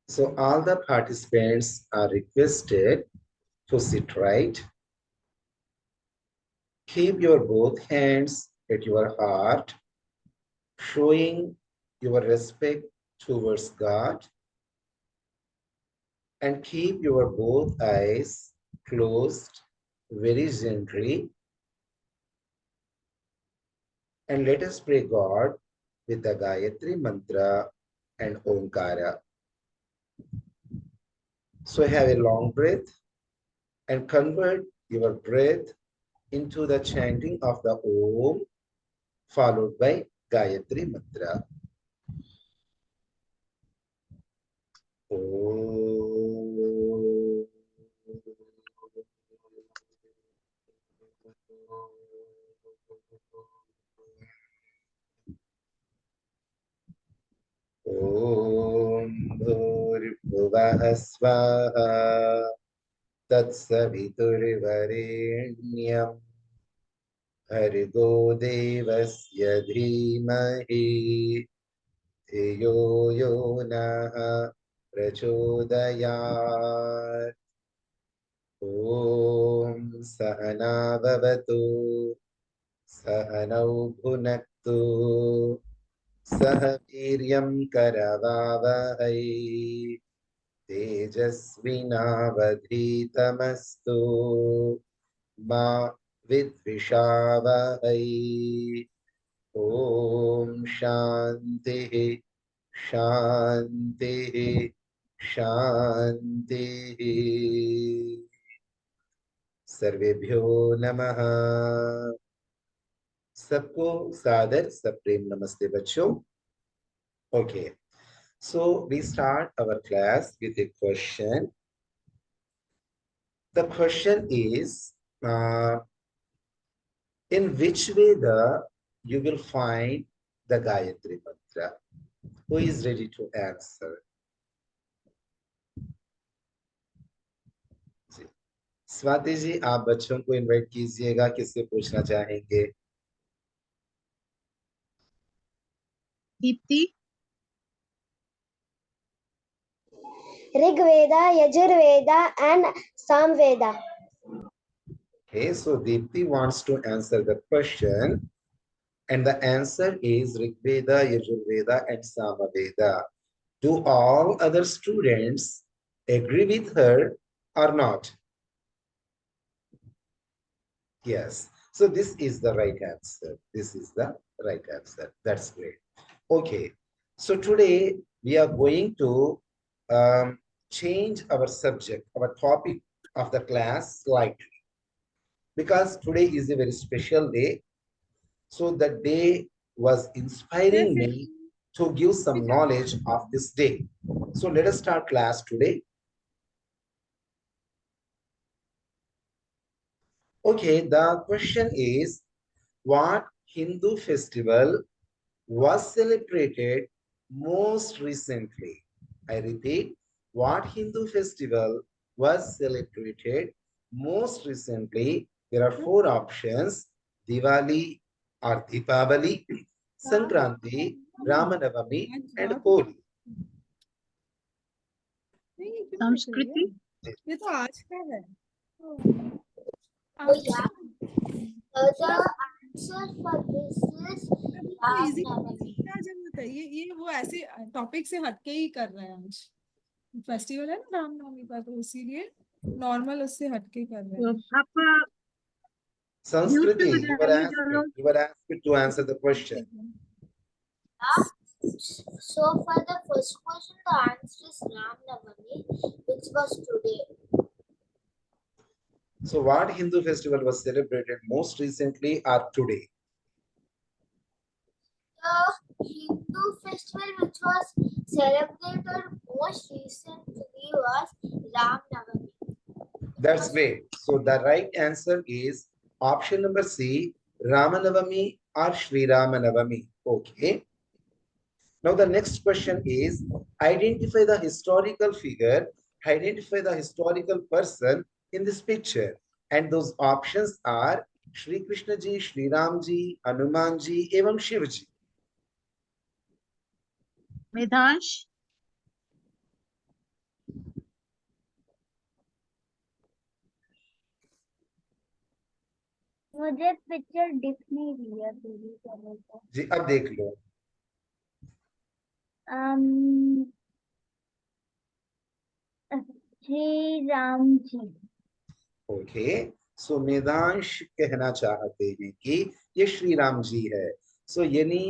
So all the participants are requested to sit right. Keep your both hands at your heart, showing your respect towards God, and keep your both eyes closed very gently. And let us pray God with the Gayatri mantra and Omkara. So have a long breath and convert your breath into the chanting of the Om followed by Gayatri mantra. Om. Om Bhurvah Swaha Tatsaviturvarenyam Bhargo Devasya Dhimahi Dhiyo Yonaha Prachodayat. Om Sahana Bhavatu Sahanau Bhunaktu Sah Viryam Karavavahai Tejasvinavadhitamastu Ma Vidvishavahai. Om Shanti Shanti Shanti. सर्वेभ्यो नमः. सबको सादर सप्रेम नमस्ते बच्चों. Okay, so we start our class with a question. The question is, in which way you will find the Gayatri Mantra? Who is ready to answer? Swati ji, आप बच्चों को invite कीजिएगा. किससे पूछना चाहेंगे? Deepti. Rigveda, Yajurveda, and Samveda. Okay, so Deepti wants to answer the question, and the answer is Rigveda, Yajurveda, and Samaveda. Do all other students agree with her or not? Yes. So this is the right answer. This is the right answer. That's great. Okay. So today we are going to change our subject, our topic of the class slightly, because today is a very special day. So the day was inspiring me to give some knowledge of this day. So let us start class today. Okay, the question is, what Hindu festival was celebrated most recently? I repeat, what Hindu festival was celebrated most recently? There are four options: Diwali or Deepavali, Sankranti, Ramnavami, and Holi. संस्कृति. ये तो आज का है. Oh, yeah. The answer for this is Ramnavami. क्या जरूरत है? ये वो ऐसे टॉपिक से हटके ही कर रहे हैं. आज फेस्टिवल है ना रामनवमी का, तो इसीलिए नॉर्मल उससे हटके कर रहे हैं. आप Sanskriti, you were asked to answer the question. So for the first question, the answer is Ramnavami, which was today. So what Hindu festival was celebrated most recently or today? The Hindu festival which was celebrated most recently was Ramnavami. That's great. So the right answer is option number C, Ramanavami or Shri Ramanavami. Okay. Now the next question is, identify the historical figure, identify the historical person in this picture. And those options are Shri Krishna ji, Shri Ram ji, Hanuman ji, evam Shiv ji. Medhansh. मुझे picture दिख नहीं रही है पूरी तरह से। जी अब देख लो। श्री राम जी। ओके, सो मेदांश कहना चाहते हैं कि ये श्री राम जी है। सो यानी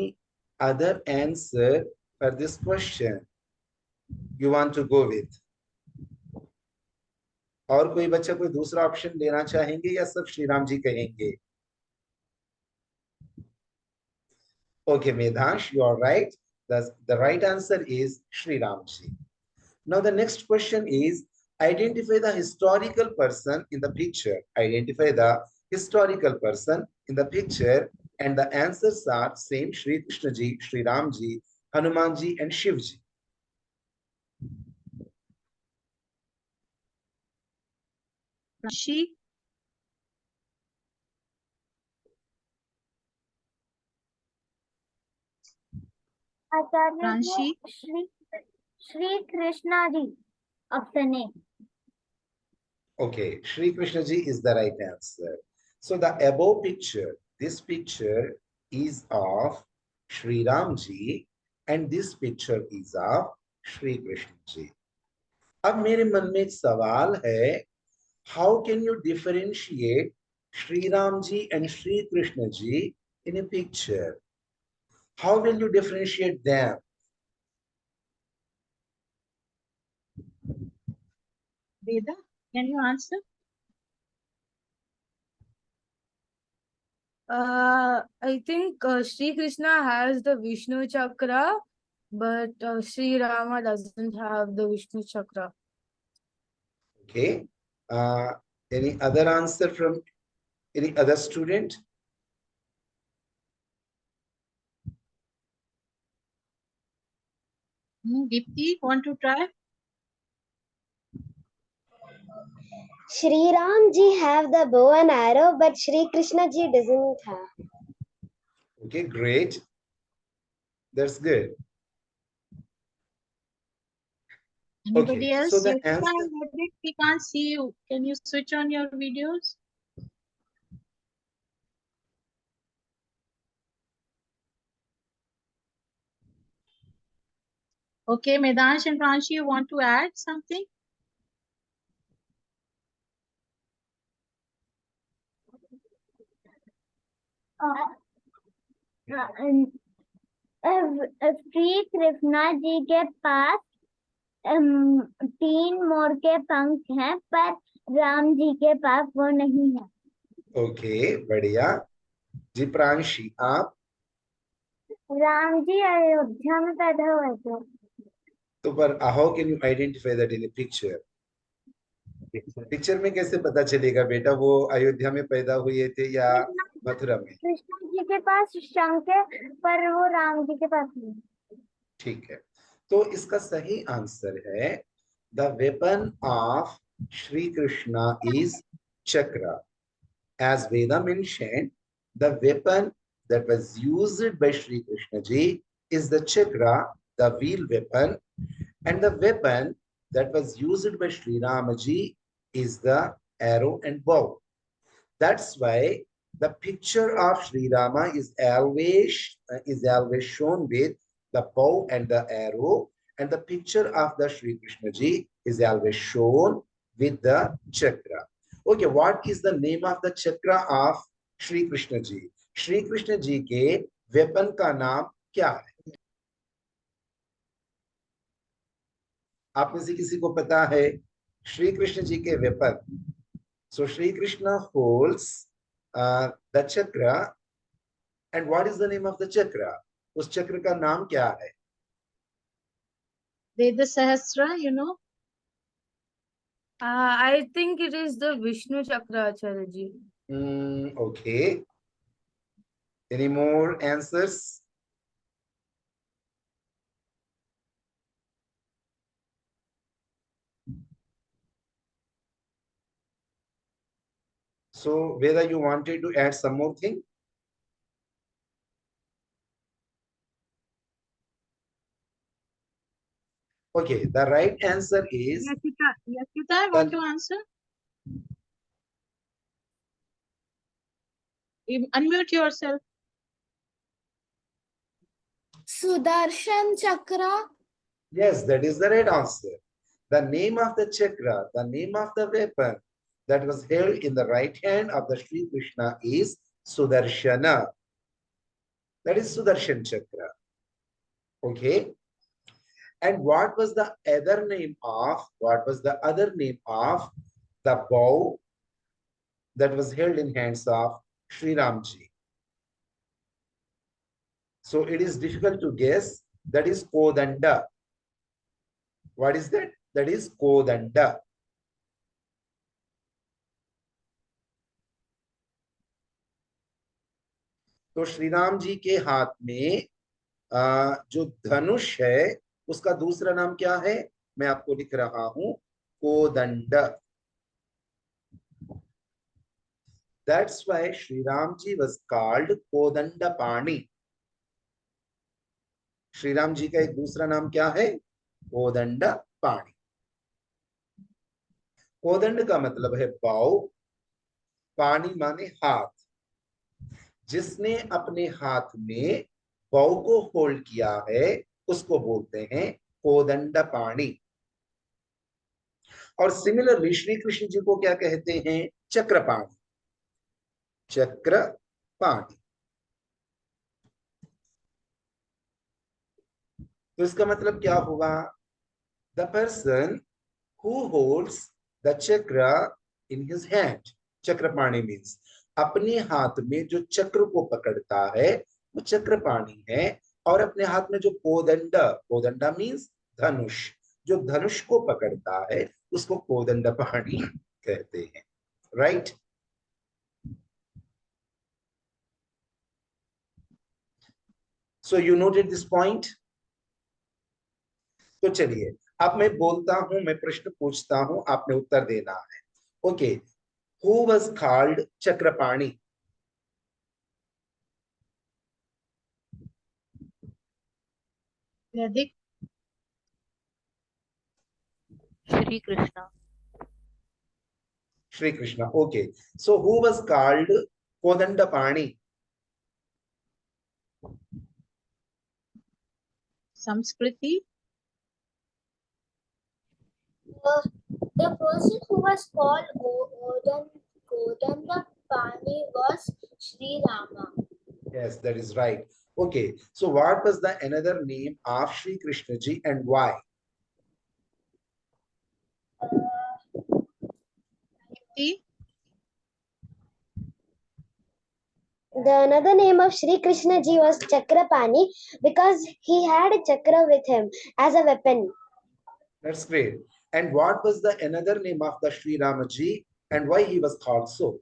other answer for this question you want to go with, और कोई बच्चा कोई दूसरा ऑप्शन लेना चाहेंगे या सब श्री राम जी कहेंगे? Okay Medhansh, you are right, the right answer is Shri Ram ji. Now the next question is, identify the historical person in the picture. Identify the historical person in the picture, and the answers are same: Shri Krishna ji, Shri Ram ji, Hanuman ji, and Shiv ji. She, Acharya ji, Ranshi, Shri Shri Krishna ji, option A. Okay, Shri Krishna ji is the right answer. So the above picture, this picture is of Shri Ram ji, and this picture is of Shri Krishna ji. अब मेरे मन में एक सवाल है, how can you differentiate Shri Ram ji and Shri Krishna ji in a picture? How will you differentiate them? Veda, can you answer? I think Sri Krishna has the Vishnu chakra, but Sri Rama doesn't have the Vishnu chakra. Okay. Any other answer from any other student? Deepti, want to try? Shri Ram ji have the bow and arrow, but Shri Krishna ji doesn't have. Okay, great. That's good. Anybody Okay, so else? the Yakita answer. and Vaidic, we can't see you. Can you switch on your videos? Okay, Medansh and Ranshi, you want to add something? Shri Krishna जी के पास 3 मोर के पंख हैं, पर राम जी के पास वो नहीं है। Okay, बढ़िया जी। प्रांशी, आप? राम जी अयोध्या में पैदा हुए थे। तो पर how can you identify that in A picture? Picture में कैसे पता चलेगा बेटा वो अयोध्या में पैदा हुए थे या मथुरा में? कृष्ण जी के पास शंख है, पर वो राम जी के पास नहीं। ठीक है, तो इसका सही आंसर है the weapon of Shri Krishna is चक्र. As Veda mentioned, the weapon that was used by Sri Krishna ji is the chakra, the wheel weapon, and the weapon that was used by Sri Rama ji is the arrow and bow. That's why the picture of Sri Rama is always shown with the bow and the arrow, and the picture of the Sri Krishna ji is always shown with the chakra. Okay, what is the name of the chakra of Shri Krishna ji? Shri Krishna ji के weapon का नाम क्या है? आप में से किसी को पता है श्री कृष्ण जी के weapon? So Shri Krishna holds the chakra, and what is the name of the chakra? उस चक्र का नाम क्या है? Veda Sahasra, you know? I think it is the Vishnu chakra, Acharya ji. Okay. Any more answers? So whether you wanted to add some more thing? Okay, the right answer is Yakita, Yakita, want to answer? Unmute yourself. Sudarshan Chakra. Yes, that is the right answer. The name of the chakra, the name of the weapon that was held in the right hand of the Sri Krishna is Sudarshana. That is Sudarshan chakra. Okay. And what was the other name of the bow that was held in hands of Sri Ramji? So it is difficult to guess. That is Kodanda. What is that? That is Kodanda. तो श्री राम जी के हाथ में जो धनुष है उसका दूसरा नाम क्या है? मैं आपको लिख रहा हूं, Kodanda. That's why Sri Ramji was called Kodandapani. Shri Ram ji का एक दूसरा नाम क्या है? कोदंडपाणि. कोदंड का मतलब है बाव, पानी माने हाथ. जिसने अपने हाथ में बाव को होल्ड किया है उसको बोलते हैं कोदंडपाणि. और सिमिलरली श्री कृष्ण जी को क्या कहते हैं? चक्रपाणि. चक्रपाणि. तो इसका मतलब क्या होगा? The person who holds the chakra in his hand. Chakrapani means अपने हाथ में जो चक्र को पकड़ता है वो चक्रपाणि है. और अपने हाथ में जो कोदंड, कोदंडा मीन्स धनुष, जो धनुष को पकड़ता है उसको कोदंडपाणि कहते हैं. Right? So you noted this point? तो चलिए अब मैं बोलता हूं, मैं प्रश्न पूछता हूं, आपने उत्तर देना है. Okay. Who was called Chakrapani? Vaidic. Shri Krishna. Shri Krishna. Okay. So who was called Kodandapani? Samskriti. The person who was called Kodandapani was Sri Rama. Yes, that is right. Okay. So what was the another name of Shri Krishna ji and why? Deepti. The another name of Sri Krishna ji was Chakrapani because he had a chakra with him as a weapon. That's great. And what was the another name of the Sri Rama ji and why he was called so?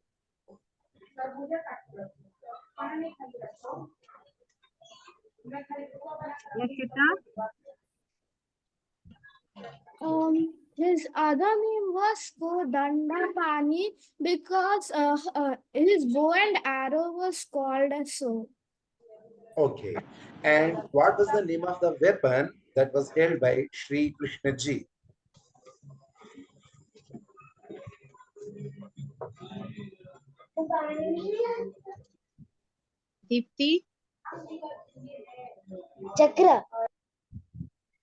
Yashita. His other name was Kodandapani because his bow and arrow was called as so. Okay. And what was the name of the weapon that was held by Sri Krishna ji? Deepti. Chakra.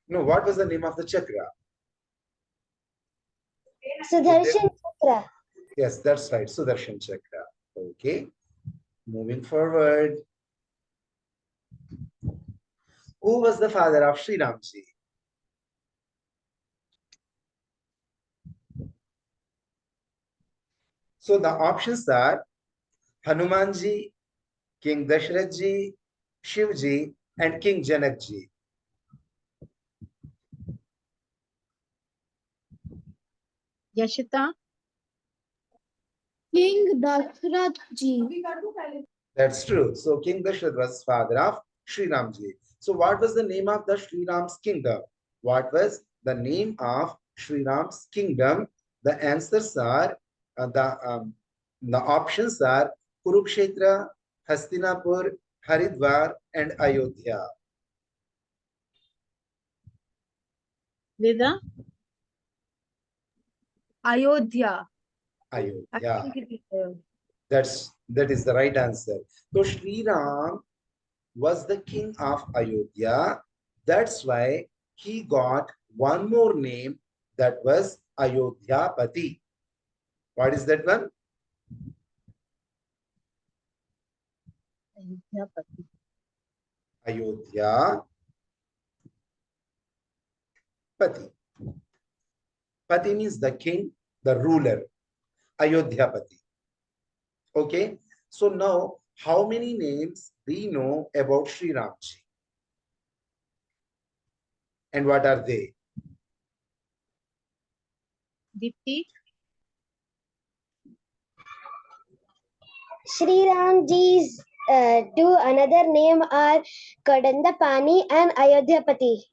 No, what was the name of the chakra? Sudarshan Chakra. Yes, that's right. Sudarshan chakra. Okay. Moving forward. Who was the father of Sri Ramji? So the options are Hanumanji, King Dasharath ji, Shivji, and King Janak ji. Yashita. King Dashrath ji. That's true. So King Dasharath was father of Sri Ramji. So what was the name of the Sri Ram's kingdom? What was the name of Sri Ram's kingdom? The answers are the options are Kurukshetra, Hastinapur, Haridwar, and Ayodhya. Vida. Ayodhya. I Ayodhya. think it is there. That's That is the right answer. So Sri Ram was the king of Ayodhya. That's why he got one more name, that was Ayodhyapati. What is that one? Ayodhya Pati. Pati means the king, the ruler. Ayodhyapati. Okay. So now, how many names we know about Sri Ramji? And what are they? Dipti, Sri Ramji's two another name are Kadandapani and Ayodhyapati.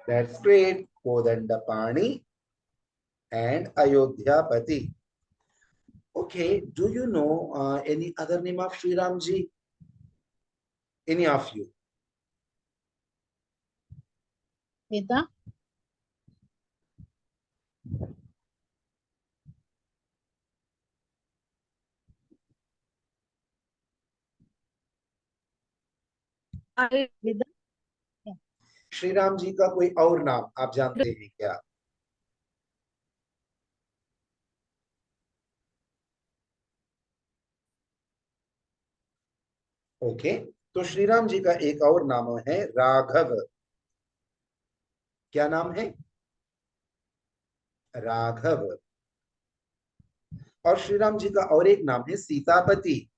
That's great. Kodandapani and Ayodhyapati. Okay. Do you know any other name of Sri Ramji? Any of you? Veda, I Veda. Shri Ram ji का कोई और नाम आप जानते हैं क्या? Okay, तो श्री राम जी का एक और नाम है राघव. क्या नाम है? राघव. और श्री राम जी का और एक नाम है सीतापति.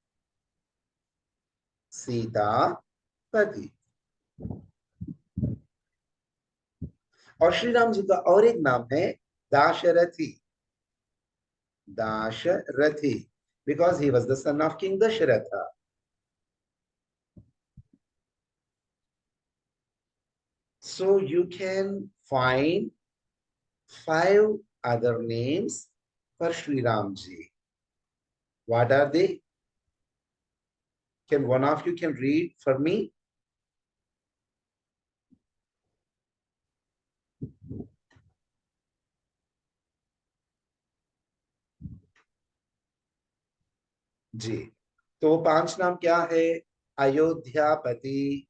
सीतापति. और श्री राम जी का और एक नाम है Dasharathi. Dasharathi, because he was the son of King Dasharatha. So you can find 5 other names for Sri Ramji. What are they? Can one of you can read for me? जी, तो 5 नाम क्या है? अयोध्यापति,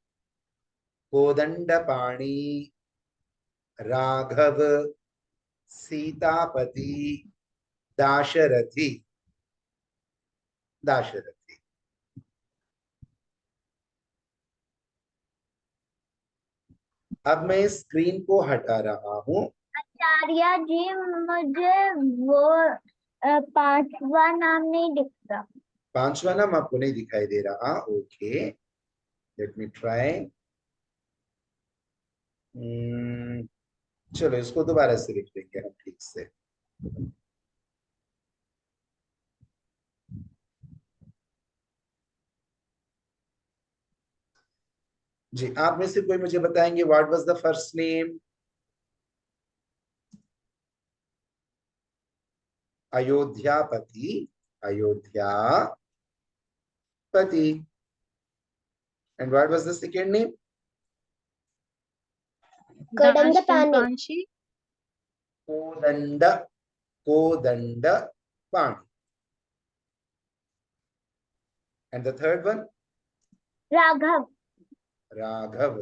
कोदंडपाणि, राघव, सीतापति, दाशरथी. दाशरथी. अब मैं स्क्रीन को हटा रहा हूं. आचार्य जी मुझे वो 5वां नाम नहीं दिख रहा. 5वां नाम आपको नहीं दिखाई दे रहा. Okay, let me try. चलो इसको दोबारा से लिख लेंगे हम ठीक से. जी, आप में से कोई मुझे बताएंगे what was the first name? Ayodhyapati. Ayodhyapati. And what was the second name? Kadandapani. Panchi, Kodanda. Kodandapani. And the third one? Raghav. Raghav.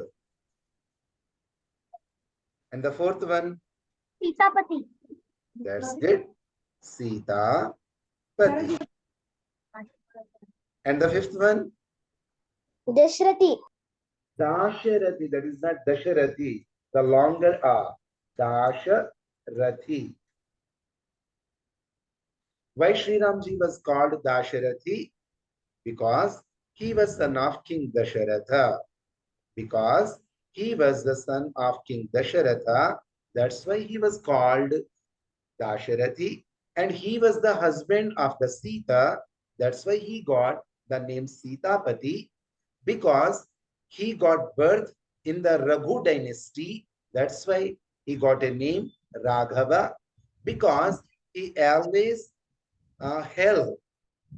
And the fourth one? Sitapati. That's good. Sitapati. And the fifth one? Dashrathi. Dasharathi. That is not Dasharathi. The longer A. Dasharathi. Why Sri Ramji was called Dasharathi? Because he was son of King Dasharatha. Because he was the son of King Dasharatha. That's why he was called Dasharathi. And he was the husband of the Sita. That's why he got the name Sitapati. Because he got birth in the Raghu dynasty. That's why he got a name Raghava. Because he always held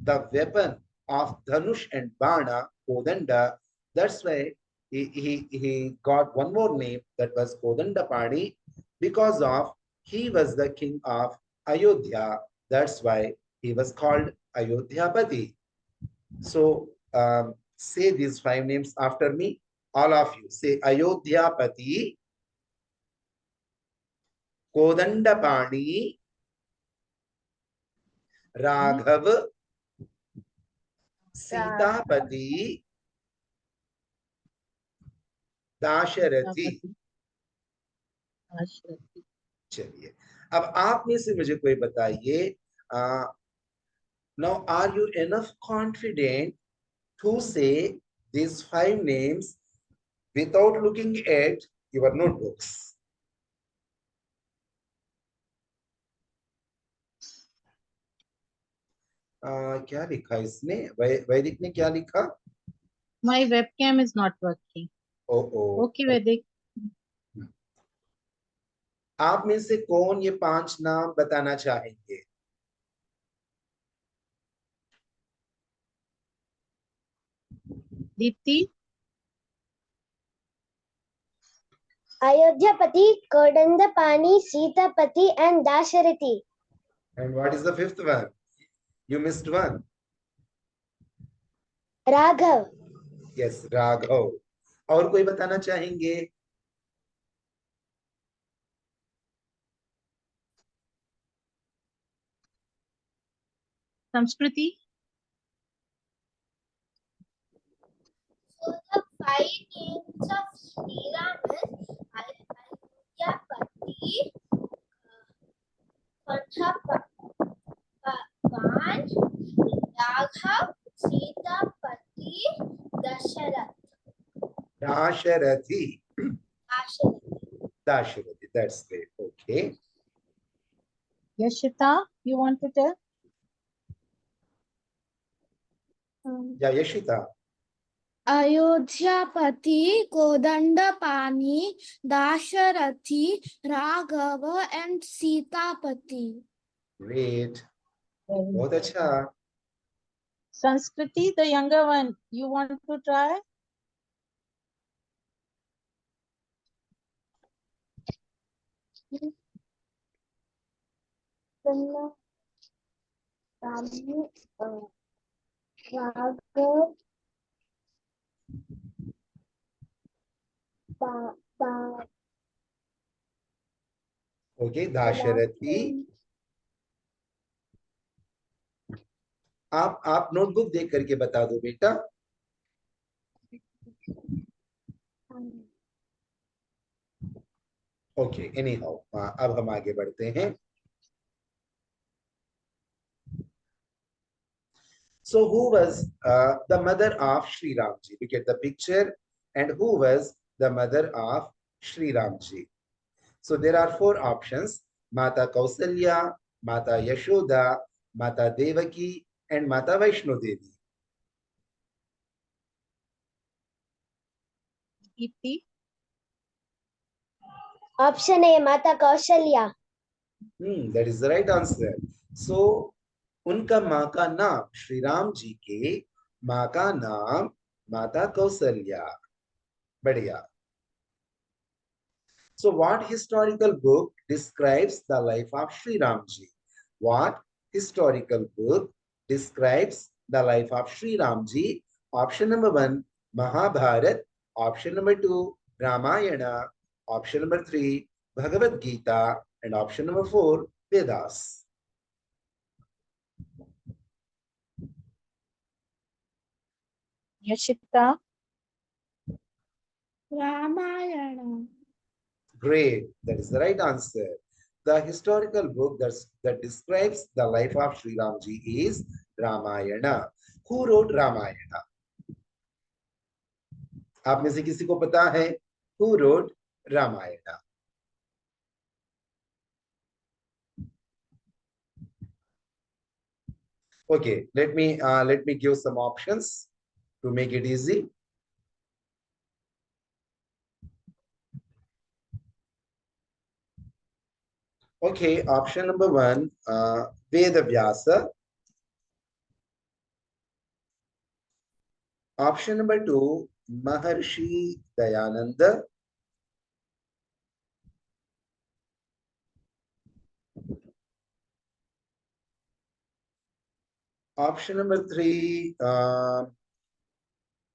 the weapon of Dhanush and Bana, Kodanda. That's why he got one more name, that was Kodandapani, because of he was the king of Ayodhya. That's why he was called Ayodhyapati. So say these 5 names after me. All of you say Ayodhyapati, Kodandapani, Raghav, Sitapati, Dasharathi. चलिए अब आप में से मुझे कोई बताइए, now are you enough confident to say these 5 names without looking at your notebooks? क्या लिखा इसने? वैदिक ने क्या लिखा? My webcam is not working. O Okay, Vaidic. आप में से कौन ये 5 नाम बताना चाहेंगे? Deepti, Ayodhyapati, Kodandapani, Sitapati, and Dasharati. And what is the 5th one? You missed one. Raghav. Yes, Raghav. और कोई बताना चाहेंगे? Samskriti, So the 5 names of Sri Ram is Ayodhyapati, Kodandapani, Raghav, Sitapati, Dasharath. Dasharathi. Dasharati. Dasharathi. That's great. Okay. Yashita, you want to tell? Yeah, Yashita. Ayodhyapati, Kodandapani, Dasharathi, Raghava, and Sitapati. Great. Very बहुत good. अच्छा. Sanskriti, the younger one, you want to try? Raghav, okay, Dasharathi. आप notebook देख करके बता दो बेटा. Okay, any how अब हम आगे बढ़ते हैं. So who was the mother of Sri Ramji? Look at the picture. And who was the mother of Sri Ramji? So there are 4 options: Mata Kausalya, Mata Yashoda, Mata Devaki, and Mata Vaishno Devi. Deepti, Option A, Mata Kaushalya. That is the right answer. So उनका माँ का नाम, श्री राम जी के माँ का नाम माता कौशल्या. बढ़िया. So what historical book describes the life of Sri Ramji? What historical book describes the life of Sri Ramji? Option number 1, Mahabharat. Option number 2, Ramayana. Option number 3, Bhagavad Gita. And option number 4, Vedas. Yashita, Ramayana. Great. That is the right answer. The historical book that describes the life of Sri Ramji is Ramayana. Who wrote Ramayana? आप में से किसी को पता है? Who wrote Ramayana? Okay, let me give some options to make it easy. Okay, option number 1, Veda Vyasa. Option number 2, Maharshi Dayananda. Option number 3,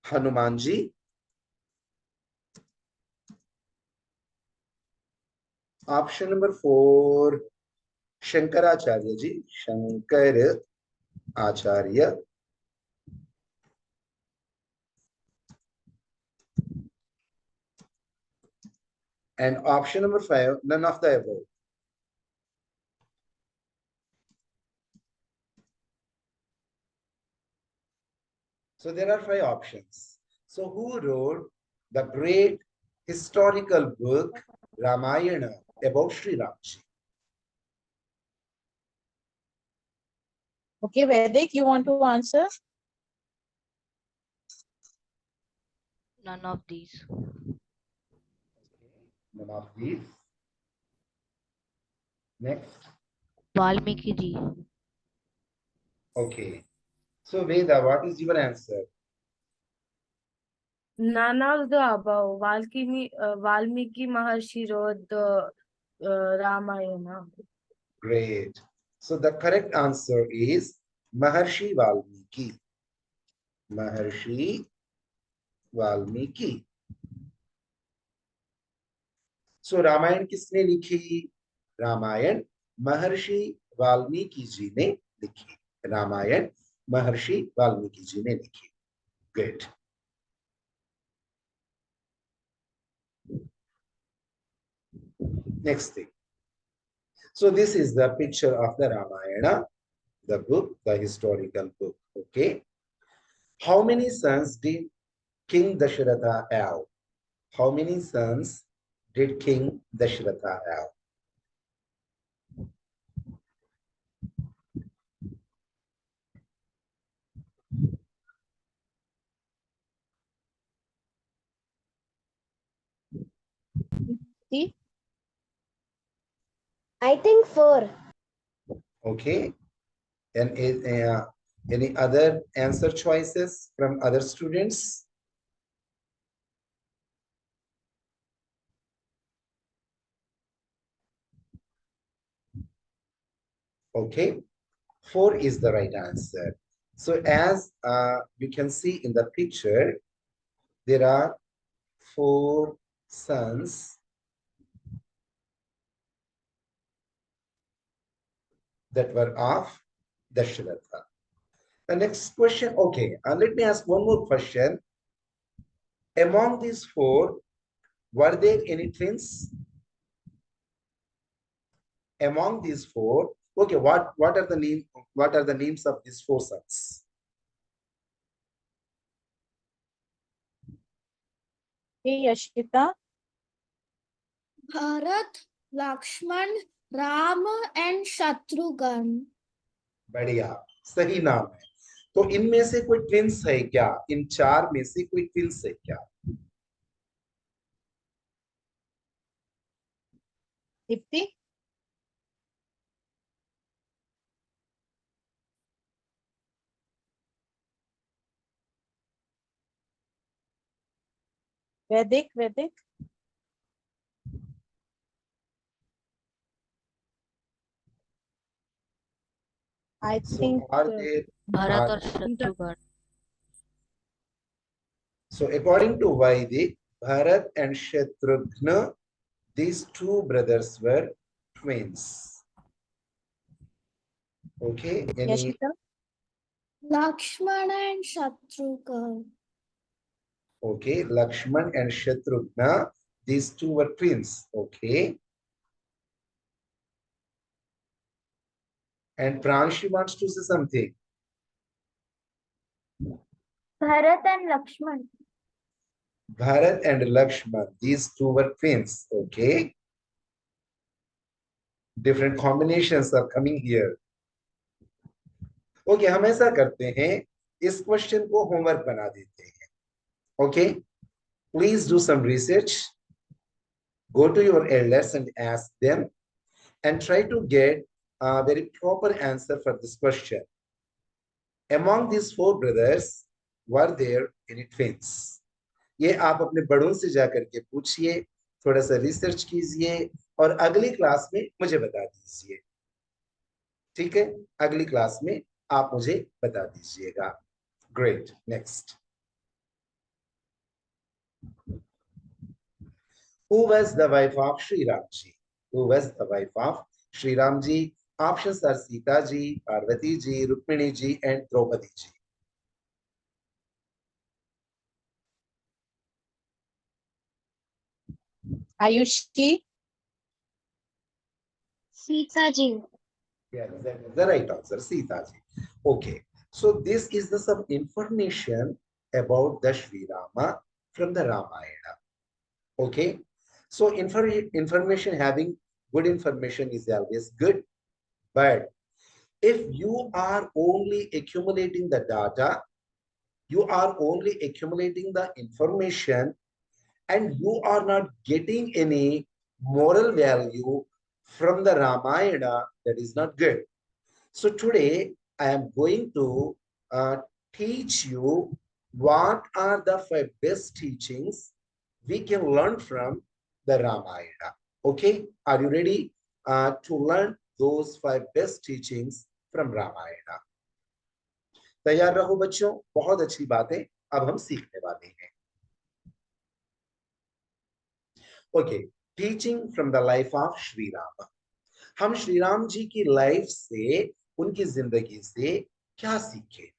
Hanuman ji. Option number 4, Shankaracharya ji. Shankar Acharya. And option number 5, none of the above. So there are 5 options. So who wrote the great historical book Ramayana about Sri Ramji? Okay, Vaidic, you want to answer? None of these. None of these. Next. Valmiki ji. Okay. So Veda, what is your answer? None of the above. Valmiki Maharshi wrote the Ramayana. Great. So the correct answer is Maharshi Valmiki. Maharshi Valmiki. So Ramayan किसने लिखी? रामायण महर्षि वाल्मीकि जी ने लिखी. रामायण महर्षि वाल्मीकि जी ने लिखी. Good. Next thing. So this is the picture of the Ramayana, the book, the historical book. Okay. How many sons did King Dasharatha have? How many sons did King Dasharatha have? See? I think 4. Okay. And any other answer choices from other students? Okay. 4 is the right answer. So as you can see in the picture, there are 4 sons that were of Dasharatha. The next question, okay, let me ask one more question. Among these 4, were there any twins? Among these 4, okay, what are the names of these 4 sons? Hey, Yashita. Bharat, Lakshman, Rama, and Shatrughan. बढ़िया, सही नाम है. तो इनमें से कोई twins है क्या? इन 4 में से कोई ट्विंस है क्या? Dipti? Vaidic, Vaidic. I think So are there Bharat are, और Shatrughan. so according to Vaidic, Bharat and Shatrughna, these 2 brothers were twins. Okay, any Yashita. Lakshmana and Shatrughan. okay, Lakshman and Shatrughna, these 2 were twins. Okay. And Pranshi wants to say something. Bharat and Lakshman. Bharat and Lakshman, these 2 were twins. Okay. Different combinations are coming here. Okay, हम ऐसा करते हैं, इस question को homework बना देते हैं. Okay. Please do some research. Go to your elders and ask them and try to get a very proper answer for this question. Among these 4 brothers, were there any twins? ये आप अपने बड़ों से जाकर के पूछिए, थोड़ा सा रिसर्च कीजिए और अगली क्लास में मुझे बता दीजिए. ठीक है? अगली क्लास में आप मुझे बता दीजिएगा। Great, next. Who was the wife of Sri Ramji? Who was the wife of Sri Ramji? Options are Sita ji, Parvati ji, Rukmini ji, and Draupadi ji. Ayushi. Sita ji. Yes, that is the right answer, Sita ji. Okay, so this is the some information about the Sri Rama from the Ramayana. Okay, so information, having good information is always good, but if you are only accumulating the data, you are only accumulating the information, and you are not getting any moral value from the Ramayana, that is not good. So today I am going to teach you what are the 5 best teachings we can learn from the Ramayana. Okay, are you ready to learn those 5 best teachings from Ramayana? तैयार रहो बच्चों, बहुत अच्छी बातें अब हम सीखने वाले हैं. Okay, teaching from the life of Shri Ram. हम श्री राम जी की लाइफ से, उनकी जिंदगी से क्या सीखे?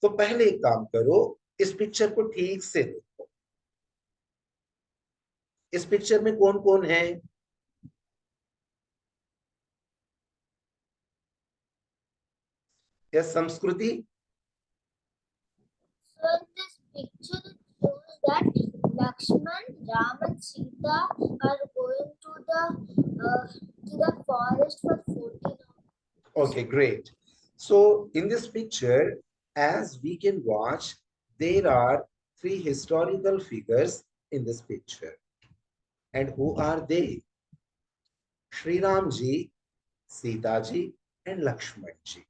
तो पहले एक काम करो, इस पिक्चर को ठीक से देखो. इस पिक्चर में कौन कौन है? यस, संस्कृति. So in this picture it shows that Lakshman, Ram and Sita are going to the forest for 14 hours. Okay, great. So in this picture, as we can watch, there are 3 historical figures in this picture. And who are they? Sri Ram ji, Sita ji, and Lakshman ji.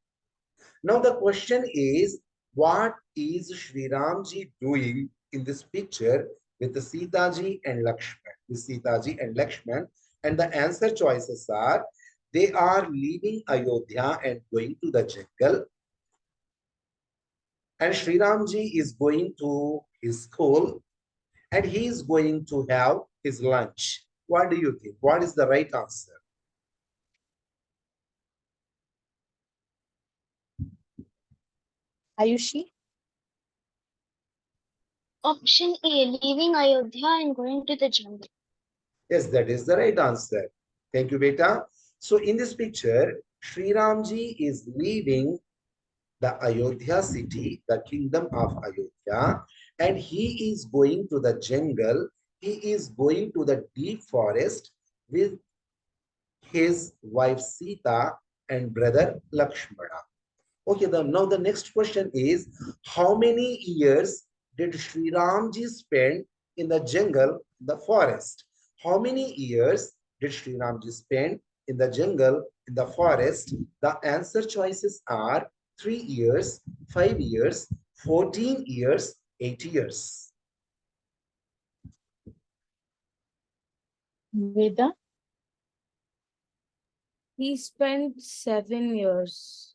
Now the question is, what is Sri Ram ji doing in this picture with the Sita ji and Lakshman? With Sita ji and Lakshman, and the answer choices are: they are leaving Ayodhya and going to the jungle, and Sri Ram ji is going to his school, and he is going to have his lunch. What do you think? What is the right answer? Ayushi. Option A, leaving Ayodhya and going to the jungle. Yes, that is the right answer. Thank you, beta. So in this picture, Sri Ramji is leaving the Ayodhya city, the kingdom of Ayodhya, and he is going to the jungle. He is going to the deep forest with his wife Sita and brother Lakshmana. Okay, now the next question is, how many years did Sri Ramji spend in the jungle, the forest? How many years did Sri Ramji spend in the jungle, in the forest? The answer choices are 3 years, 5 years, 14 years, 8 years. Veda. He spent 7 years.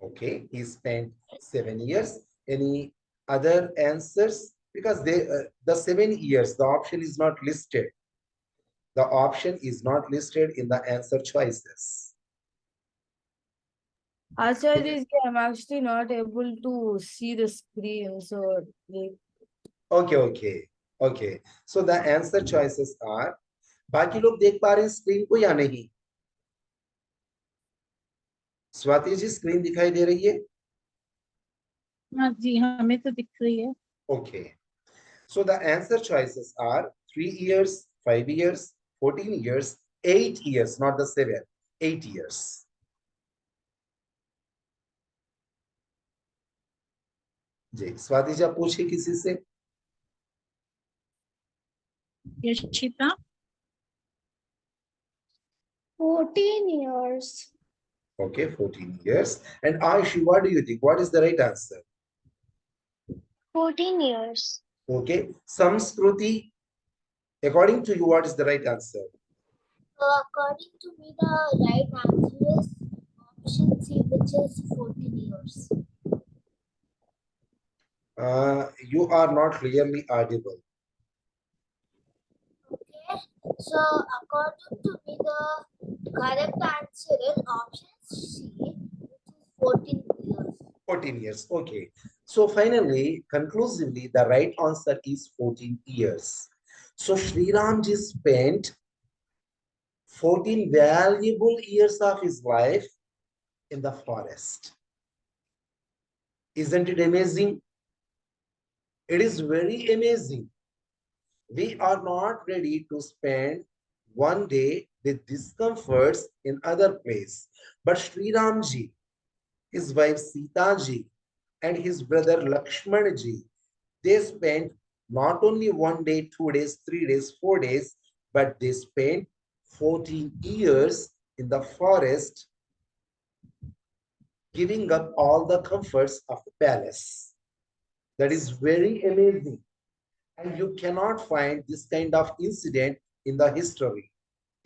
Okay, he spent 7 years. Any other answers? Because the 7 years, the option is not listed. The option is not listed in the answer choices. Acharya, I'm actually not able to see the screen, so like, Okay. So the answer choices are, बाकी लोग देख पा रहे हैं screen को या नहीं? Swati ji, screen दिखाई दे रही है? हाँ जी, हमें तो दिख रही है. Okay. So the answer choices are 3 years, 5 years, 14 years, 8 years, not the 7, 8 years. जी, स्वाति जी आप पूछिए किसी से. Yashita. 14 years. Okay, 14 years. And Aishi, what do you think? What is the right answer? 14 years. Okay. Samskruti, according to you, what is the right answer? According to me, the right answer is Option C, which is 14 years. You are not clearly audible. Okay, so according to me, the correct answer is option C, which is 14 years. 14 years. Okay. So finally, conclusively, the right answer is 14 years. So Sri Ramji spent 14 valuable years of his life in the forest. Isn't it amazing? It is very amazing. We are not ready to spend one day with discomforts in other place. But Sri Ramji, his wife Sita ji, and his brother Lakshman ji, they spent not only 1 day, 2 days, 3 days, 4 days, but they spent 14 years in the forest, giving up all the comforts of the palace. That is very amazing. And you cannot find this kind of incident in the history,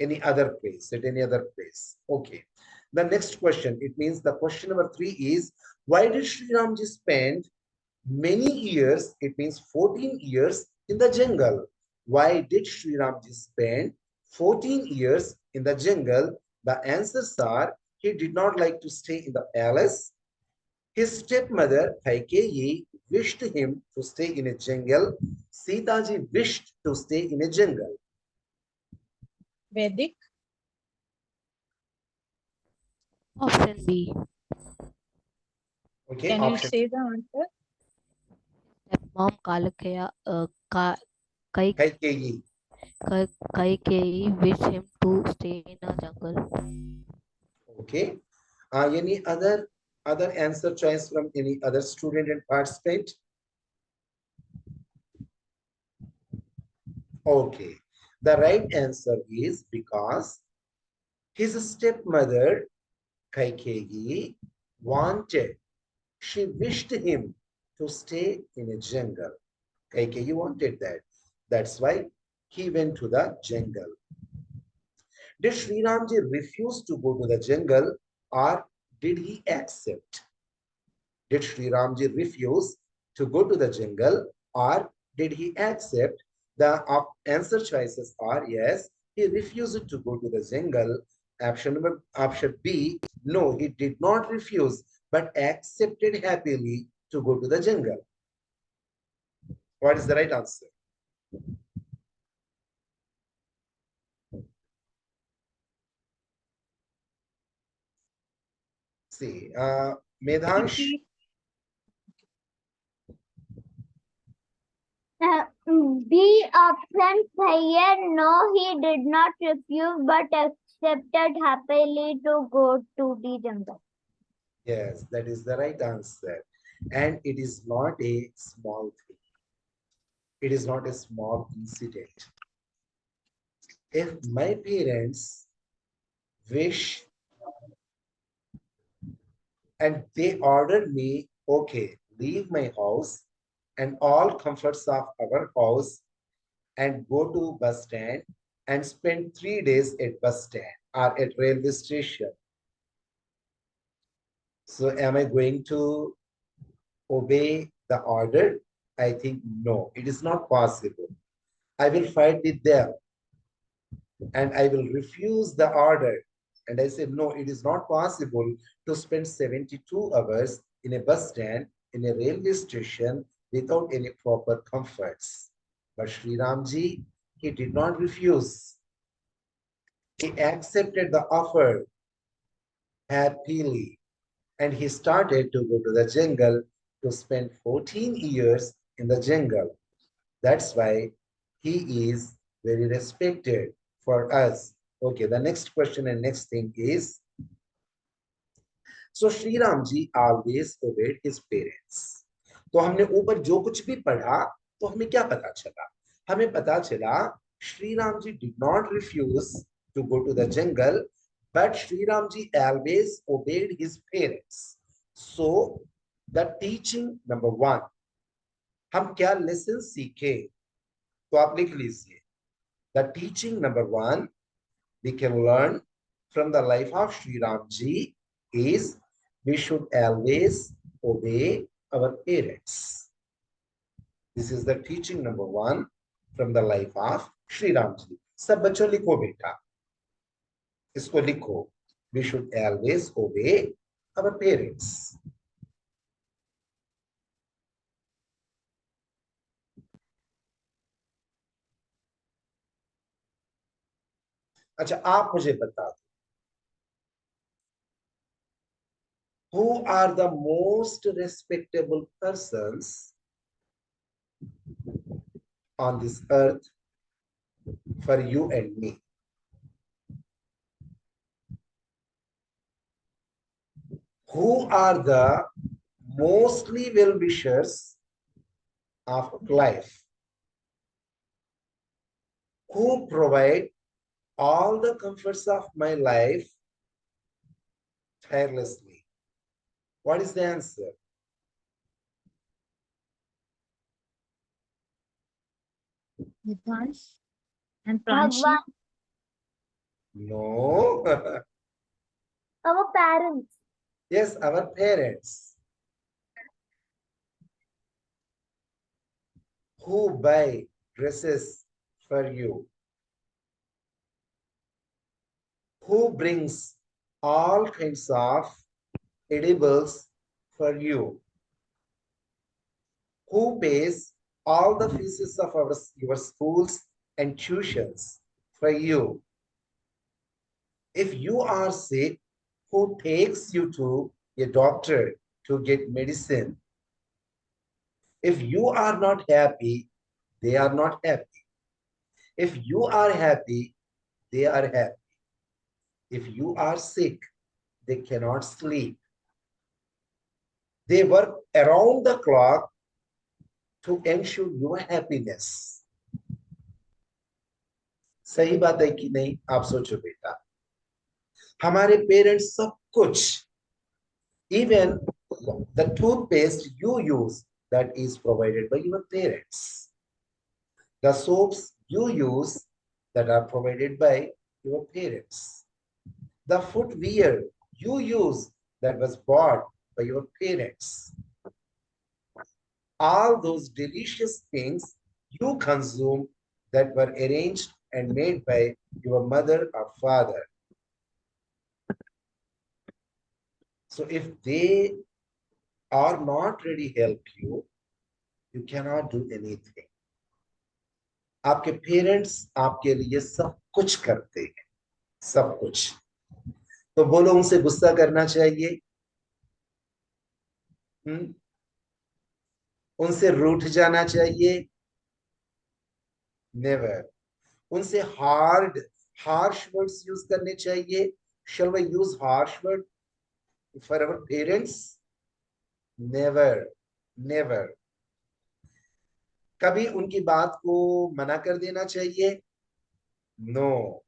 any other place, at any other place. Okay. The next question, it means the question number 3 is, why did Sri Ramji spend many years, it means 14 years in the jungle? Why did Sri Ramji spend 14 years in the jungle? The answers are, he did not like to stay in the palace. His stepmother, Kaikeyi, wished him to stay in a jungle. Sitaji wished to stay in a jungle. Vedic. Option B. Okay, Can you option say the answer? Stepmom Kalakaya Kaikeyi. Kaikeyi wished him to stay in a jungle. Okay. Any other answer choice from any other student and participant? Okay. The right answer is because his stepmother Kaikeyi wanted, she wished him to stay in a jungle. Kaikeyi wanted that. That's why he went to the jungle. Did Sri Ramji refuse to go to the jungle, or did he accept? Did Sri Ramji refuse to go to the jungle, or did he accept? The answer choices are yes, he refused to go to the jungle. Option B, no, he did not refuse, but accepted happily to go to the jungle. What is the right answer? See, Medhansh, B option here, no, he did not refuse but accepted happily to go to the jungle. yes, that is the right answer. And it is not a small thing. It is not a small incident. If my parents wish and they ordered me, okay, leave my house and all comforts of our house and go to bus stand and spend 3 days at bus stand or at railway station. So am I going to obey the order? I think no, it is not possible. I will fight with them and I will refuse the order. And I said, no, it is not possible to spend 72 hours in a bus stand, in a railway station without any proper comforts. But Sri Ramji, he did not refuse. He accepted the offer happily and he started to go to the jungle to spend 14 years in the jungle. That's why he is very respected for us. Okay, the next question and next thing is, so Sri Ramji always obeyed his parents. तो हमने ऊपर जो कुछ भी पढ़ा तो हमें क्या पता चला? हमें पता चला Sri Ramji did not refuse to go to the jungle, but Sri Ramji always obeyed his parents. So the teaching number 1, हम क्या लेसन सीखे? तो आप लिख लीजिए. The teaching number 1 we can learn from the life of Sri Ramji is we should always obey our parents. This is the teaching number 1 from the life of Sri Ramji. सब बच्चों लिखो बेटा, इसको लिखो. We should always obey our parents. अच्छा, आप मुझे बता दो, who are the most respectable persons on this earth for you and me? Who are the mostly well-wishers of life? Who provide all the comforts of my life tirelessly? What is the answer? Advance and Pranshi. No. Our parents. Yes, our parents. Who buy dresses for you? Who brings all kinds of edibles for you? Who pays all the fees of your schools and tuitions for you? If you are sick, who takes you to a doctor to get medicine? If you are not happy, they are not happy. If you are happy, they are happy. If you are sick, they cannot sleep. They work around the clock to ensure your happiness. सही बात है कि नहीं? आप सोचो बेटा, हमारे parents सब कुछ, even the toothpaste you use, that is provided by your parents. The soaps you use, that are provided by your parents. The footwear you use, that was bought by your parents. All those delicious things you consume, that were arranged and made by your mother or father. So if they are not ready to help you, you cannot do anything. आपके parents आपके लिए सब कुछ करते हैं, सब कुछ. तो बोलो, उनसे गुस्सा करना चाहिए? उनसे रूठ जाना चाहिए? नेवर. उनसे harsh words यूज करने चाहिए? Shall we use harsh word for our parents? Never, never. कभी उनकी बात को मना कर देना चाहिए? No.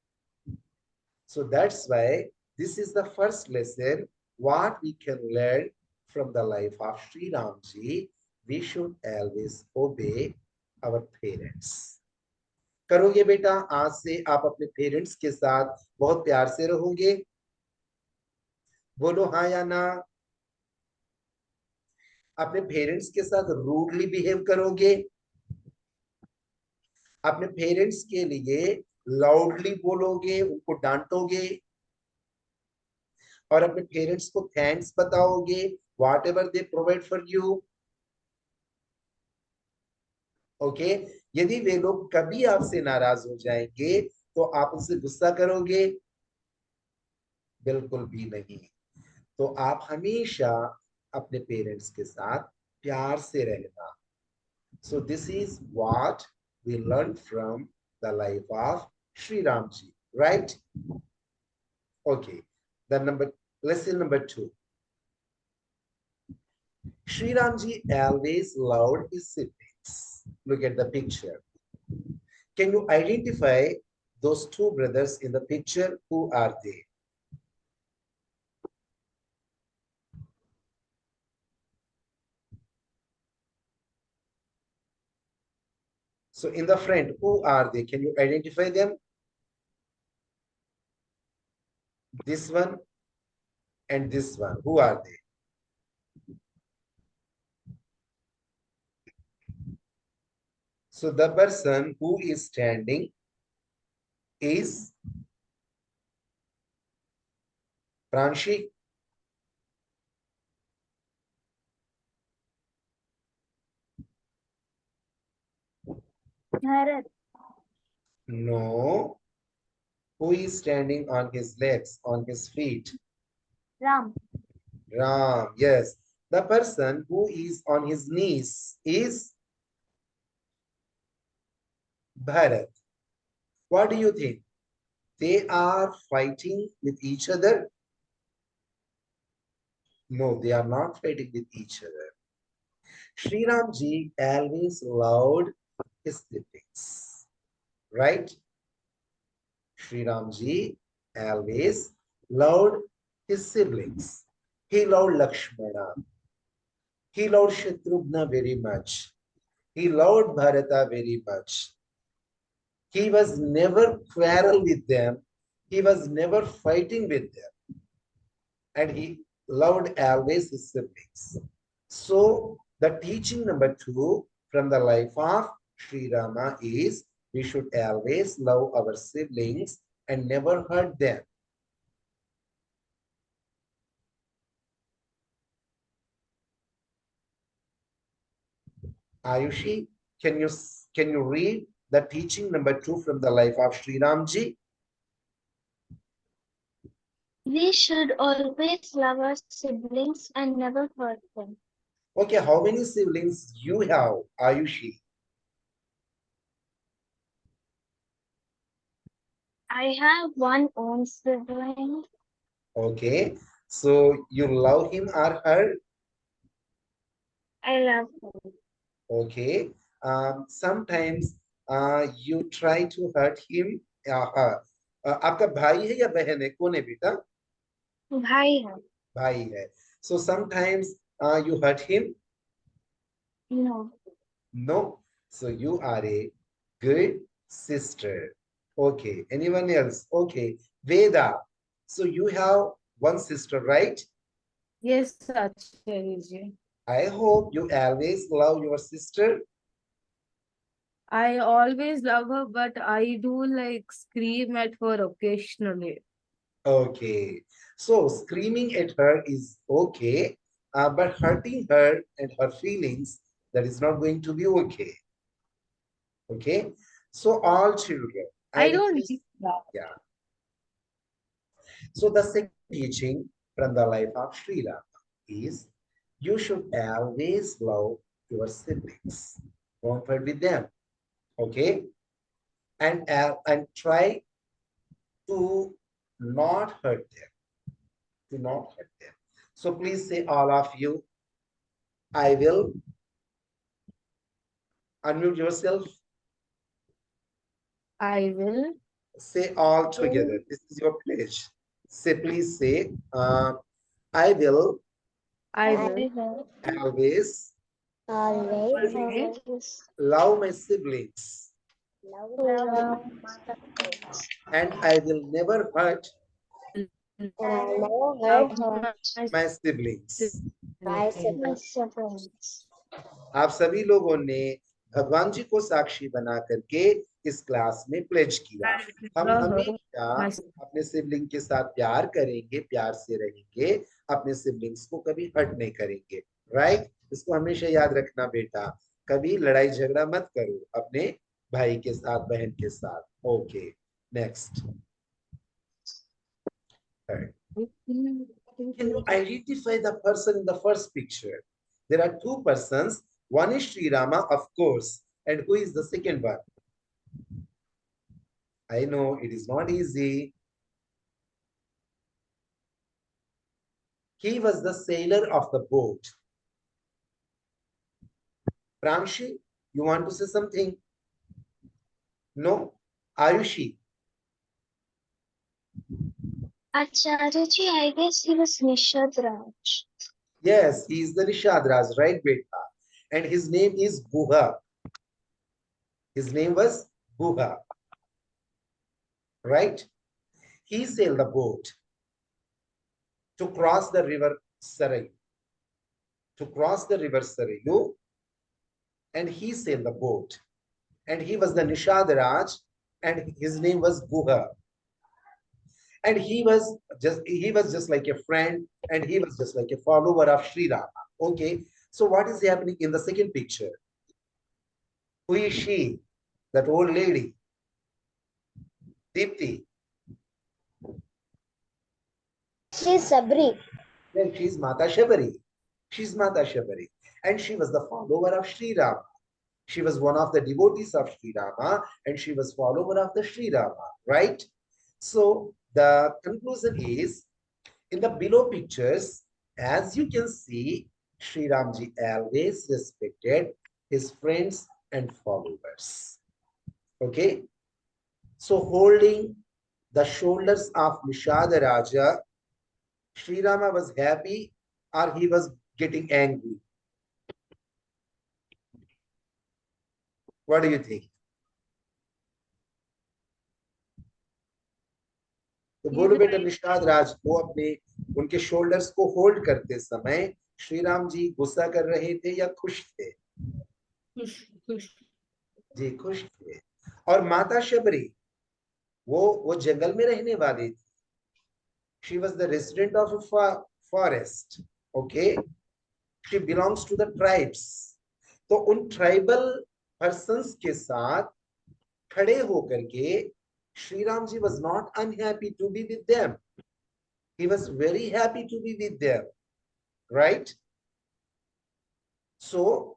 So that's why this is the first lesson what we can learn from the life of Sri Ramji. We should always obey our parents. करोगे बेटा? आज से आप अपने पेरेंट्स के साथ बहुत प्यार से रहोगे? बोलो हाँ या ना. अपने पेरेंट्स के साथ रूडली बिहेव करोगे? अपने पेरेंट्स के लिए लाउडली बोलोगे, उनको डांटोगे, और अपने पेरेंट्स को थैंक्स बताओगे what ever they provide for you? Okay. यदि वे लोग कभी आपसे नाराज हो जाएंगे तो आप उनसे गुस्सा करोगे? बिल्कुल भी नहीं. तो आप हमेशा अपने पेरेंट्स के साथ प्यार से रहना. So this is what we learned from the life of Sri Ramji, right? Okay. Lesson number 2. Sri Ramji always loved his siblings. Look at the picture. Can you identify those two brothers in the picture? Who are they? So in the front, who are they? Can you identify them? This one and this one. Who are they? So the person who is standing is Pranshi. Bharat. No. Who is standing on his legs, on his feet? Ram. Ram. Yes. The person who is on his knees is Bharat. What do you think? They are fighting with each other? No, they are not fighting with each other. Sri Ramji always loved his siblings, right? Sri Ramji always loved his siblings. He loved Lakshmana. He loved Shatrughna very much. He loved Bharata very much. He was never quarrel with them. He was never fighting with them. And he loved always his siblings. So the teaching number 2 from the life of Sri Rama is we should always love our siblings and never hurt them. Ayushi, can you read the teaching number 2 from the life of Sri Ramji? We should always love our siblings and never hurt them. Okay, how many siblings you have, Ayushi? I have one own sibling. Okay, so you love him or her? I love him. Okay, sometimes you try to hurt him or her. आपका भाई है या बहन है? कौन है बेटा? भाई है. भाई है. So sometimes you hurt him? No. No. So you are a good sister. Okay. Anyone else? Okay. Veda. So you have one sister, right? Yes, Acharya ji. I hope you always love your sister. I always love her, but I do like scream at her occasionally. Okay. So screaming at her is okay, but hurting her and her feelings, that is not going to be okay. Okay. So all children, I I don't request, need that. yeah. So the second teaching from the life of Sri Rama is you should always love your siblings. Don't fight with them. Okay. And try to not hurt them. Do not hurt them. So please say all of you, I will unmute yourself. I will. Say all together. This is your pledge. Say, please say, I will I I will will always always love my siblings love my siblings and I will never hurt love my my siblings. my siblings. siblings. आप सभी लोगों ने भगवान जी को साक्षी बना करके इस class में प्लेज किया हम हमेशा अपने सिबलिंग के साथ प्यार करेंगे, प्यार से रहेंगे, अपने सिबलिंग्स को कभी हर्ट नहीं करेंगे, राइट? इसको हमेशा याद रखना बेटा, कभी लड़ाई झगड़ा मत करो अपने भाई के साथ, बहन के साथ. Okay, next. Can you identify the person in the first picture? There are two persons. One is Sri Rama, of course. And who is the second one? I know it is not easy. He was the sailor of the boat. Pramshi, you want to say something? No? Ayushi? Acharya ji, I guess he was Nishad Raj. Yes, he is the Nishadraj, right, beta? And his name is Buha. His name was Buha. Right? He sailed the boat. to cross the river Sarayu. To cross the river Sarayu, and he sailed the boat. And he was the Nishadaraj, and his name was Guha. And he was just like a friend, and he was just like a follower of Sri Rama. Okay, so what is happening in the second picture? Who is she? That old lady, Deepti. She's Sabri. Yeah, she's Mata Shabari. She's Mata Shabari. And she was the follower of Sri Rama. She was one of the devotees of Sri Rama, and she was follower of the Sri Rama, right? So the conclusion is, in the below pictures, as you can see, Sri Ramji always respected his friends and followers. Okay? So holding the shoulders of Nishada Raja, Sri Rama was happy or he was getting angry? What do you think? तो बोलो बेटा, निषाद राज को अपने उनके shoulders को hold करते समय श्री राम जी गुस्सा कर रहे थे या खुश थे? खुश जी खुश थे। और माता शबरी वो जंगल में रहने वाली थी। She was the resident of a forest. Okay, she belongs to the tribes. तो उन ट्राइबल पर्सन्स के साथ खड़े होकर के Sri Ramji was not unhappy to be with them. He was very happy to be with them, right? So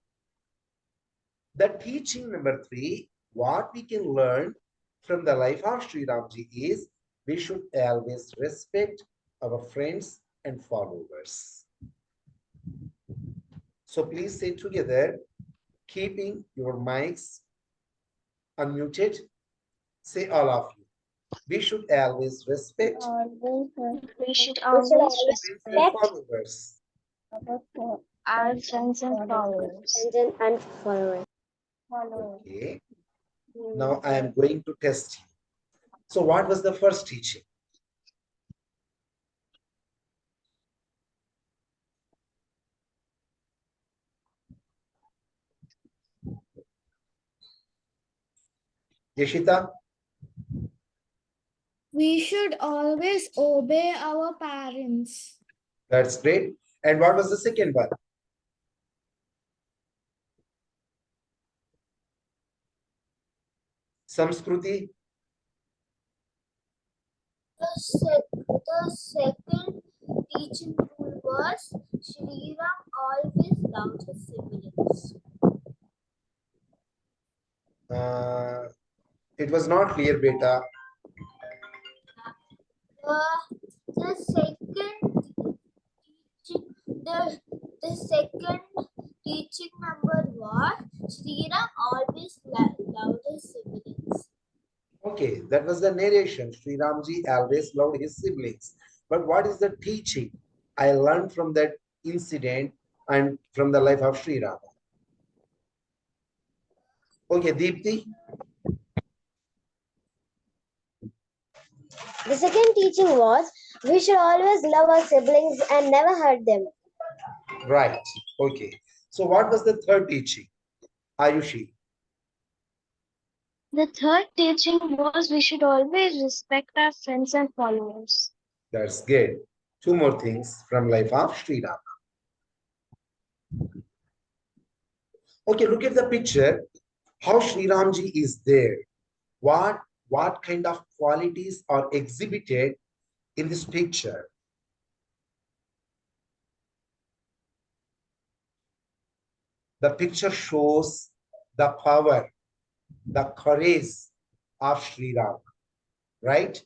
the teaching number 3, what we can learn from the life of Sri Ramji is we should always respect our friends and followers. So please say together, keeping your mics unmuted. Say all of you. We should always respect We should always always friends and respect followers. our friends and followers. And followers. Okay. Now I am going to test you. So what was the first teaching? Yashita? We should always obey our parents. That's great. And what was the second one? Samskruti? The second teaching rule was Shri Ram always loved his siblings. It was not clear, beta. The second teaching number was Shri Ram always loved his siblings. Okay, that was the narration. Sri Ramji always loved his siblings. But what is the teaching I learned from that incident and from the life of Sri Rama? Okay, Deepti? The second teaching was we should always love our siblings and never hurt them. Right. Okay. So what was the third teaching? Ayushi? The third teaching was we should always respect our friends and followers. That's good. 2 more things from life of Sri Rama. Okay, look at the picture. How Sri Ramji is there. What kind of qualities are exhibited in this picture? The picture shows the power, the courage of Sri Ram, right?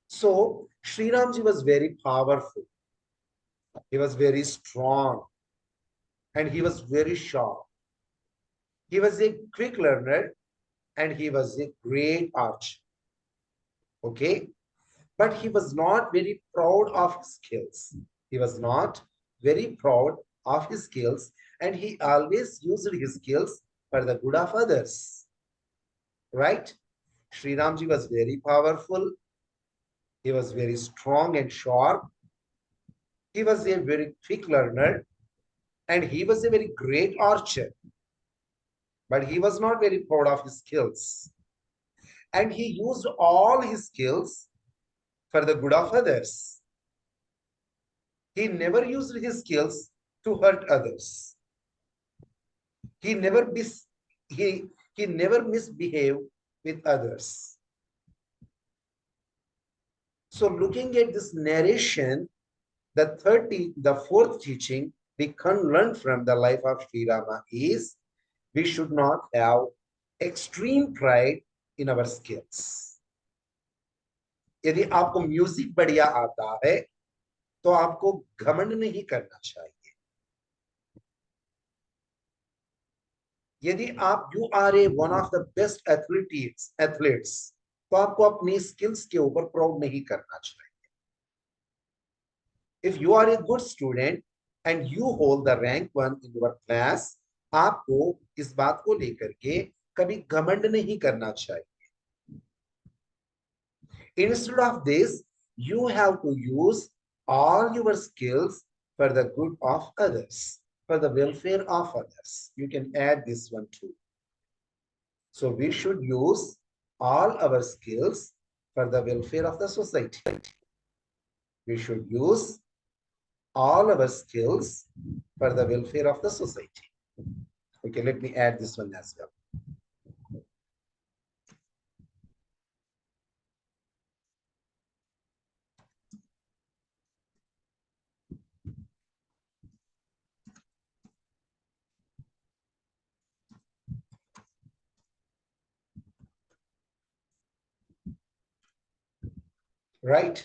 So Sri Ramji was very powerful. He was very strong and he was very sharp. He was a quick learner and he was a great archer. Okay? But he was not very proud of his skills. He was not very proud of his skills, and he always used his skills for the good of others. Right? Sri Ramji was very powerful. He was very strong and sharp. He was a very quick learner and he was a very great archer, but he was not very proud of his skills. And he used all his skills for the good of others. He never used his skills to hurt others. He never he never misbehaved with others. So looking at this narration, the fourth teaching we can learn from the life of Sri Rama is we should not have extreme pride in our skills. यदि आपको music बढ़िया आता है तो आपको घमंड नहीं करना चाहिए. यदि आप you are a one of the best athletes तो आपको अपनी स्किल्स के ऊपर प्राउड नहीं करना चाहिए. If you are a good student and you hold the rank 1 in your class, आपको इस बात को लेकर के कभी घमंड नहीं करना चाहिए. Instead of this, you have to use all your skills for the good of others, for the welfare of others. You can add this one too. So we should use all our skills for the welfare of the society. We should use all our skills for the welfare of the society. Okay, let me add this one as well. Right?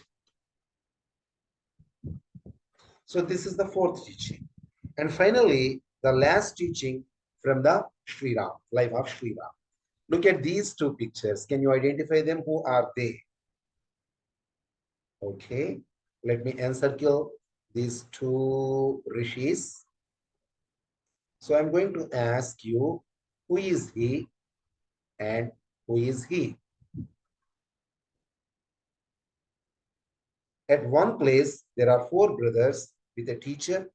So this is the fourth teaching. And finally, the last teaching from the Sri Ram, life of Sri Ram. Look at these two pictures. Can you identify them? Who are they? Okay, let me encircle these two rishis. So I'm going to ask you, who is he and who is he? At one place, there are 4 brothers with a teacher.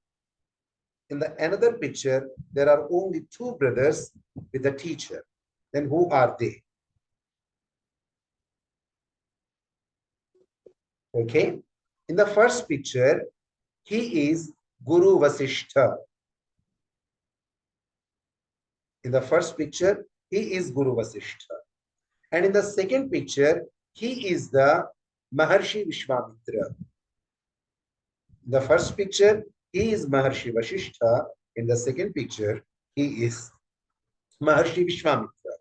In the another picture, there are only 2 brothers with a teacher. Then who are they? Okay. In the first picture, he is Guru Vasishtha. In the first picture, he is Guru Vasishtha. And in the second picture, he is the Maharshi Vishwamitra. In the first picture, he is Maharshi Vasishtha. In the second picture, he is Maharshi Vishwamitra.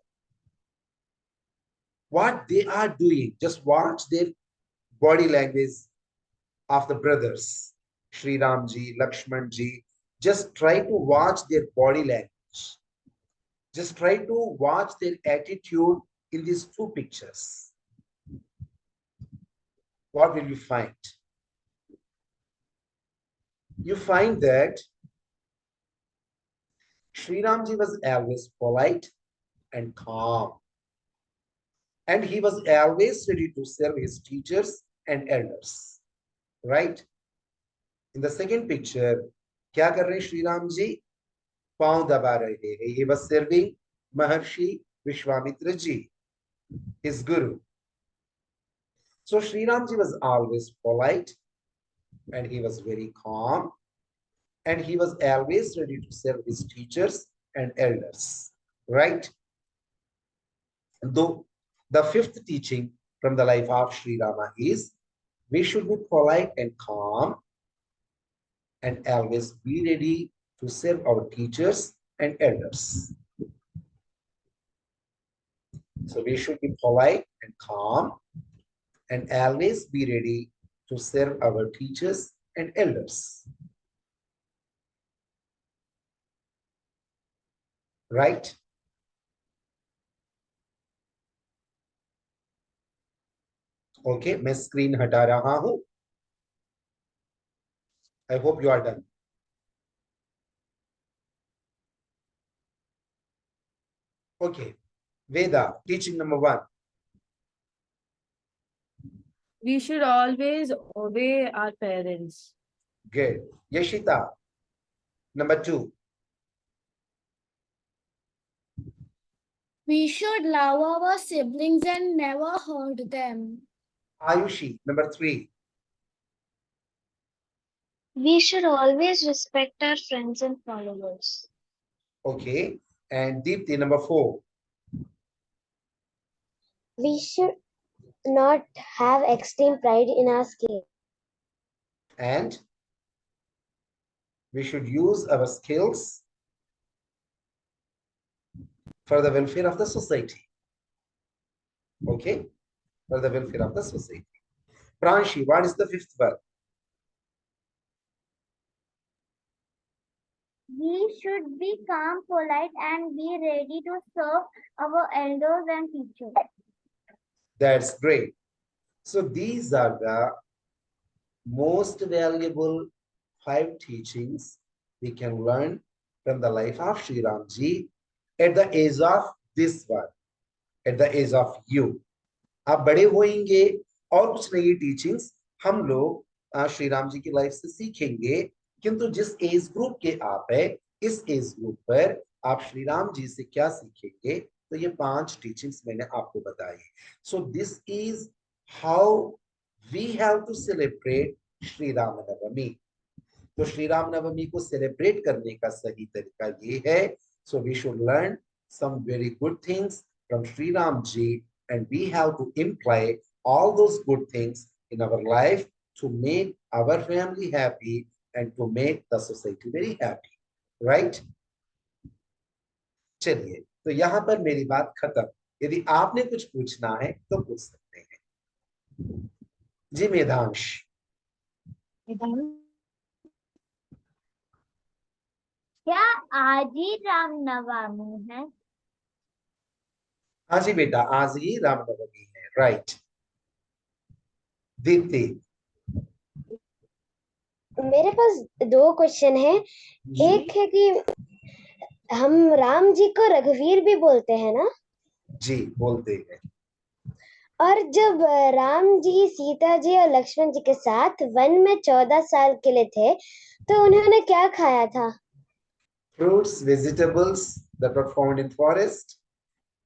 What they are doing, just watch their body language of the brothers, Sri Ramji, Lakshmanji. Just try to watch their body language. Just try to watch their attitude in these 2 pictures. What will you find? You find that Sri Ramji was always polite and calm. And he was always ready to serve his teachers and elders. Right? In the second picture, क्या कर रहे Sri Ramji? पांव दबा रहे हैं. He was serving Maharshi Vishwamitra ji, his guru. So Sri Ramji was always polite and he was very calm and he was always ready to serve his teachers and elders. Right? And though the 5th teaching from the life of Sri Rama is we should be polite and calm and always be ready to serve our teachers and elders. So we should be polite and calm and always be ready to serve our teachers and elders. Right? Okay, मैं screen हटा रहा हूं. I hope you are done. Okay, Veda, teaching number 1. We should always obey our parents. Good. Yashita, number 2. We should love our siblings and never hurt them. Ayushi, number 3. We should always respect our friends and followers. Okay. And Deepti, number 4. We should not have extreme pride in our skills. And we should use our skills for the welfare of the society. Okay? For the welfare of the society. Pranshi, what is the 5th one? We should be calm, polite, and be ready to serve our elders and teachers. That's great. So these are the most valuable 5 teachings we can learn from the life of Sri Ramji at the age of this one, at the age of you. आप बड़े होएंगे और कुछ नई teachings हम लोग श्री राम जी की life से सीखेंगे, किंतु जिस एज ग्रुप के आप है, इस एज ग्रुप पर आप श्री राम जी से क्या सीखेंगे, तो ये 5 टीचिंग्स मैंने आपको बताई. So this is how we have to celebrate Shri Ram Navami. तो श्री राम नवमी को सेलिब्रेट करने का सही तरीका ये है. So we should learn some very good things from Sri Ram ji, and we have to imply all those good things in our life to make our family happy and to make the society very happy, right? चलिए, तो यहाँ पर मेरी बात खत्म. यदि आपने कुछ पूछना है तो पूछ सकते हैं. जी मेधांश. क्या आज ही रामनवमी है? हाँ जी बेटा, आज ही रामनवमी है. राइट. दीप्ति. मेरे पास 2 क्वेश्चन है. एक है कि हम राम जी को रघुवीर भी बोलते हैं ना? जी बोलते हैं. और जब राम जी, सीता जी और लक्ष्मण जी के साथ वन में 14 साल के लिए थे, तो उन्होंने क्या खाया था? Fruits, vegetables that were found in forest,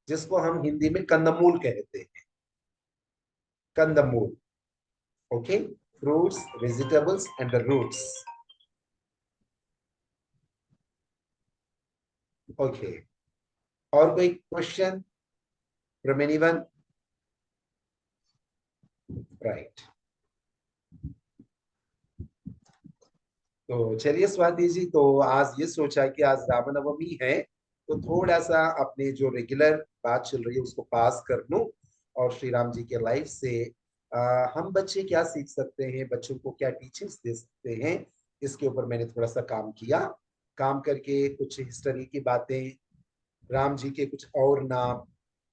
जिसको हम हिंदी में कंदमूल कहते हैं. कंदमूल. Okay? Fruits, vegetables and the roots. Okay. और कोई क्वेश्चन from anyone? Right. तो चलिए स्वाति जी, तो आज ये सोचा कि आज रामनवमी है, तो थोड़ा सा अपने जो रेगुलर बात चल रही है उसको पास कर लूं, और श्री राम जी के लाइफ से हम बच्चे क्या सीख सकते हैं, बच्चों को क्या टीचिंग्स दे सकते हैं, इसके ऊपर मैंने थोड़ा सा काम किया. काम करके कुछ हिस्ट्री की बातें, राम जी के कुछ और नाम,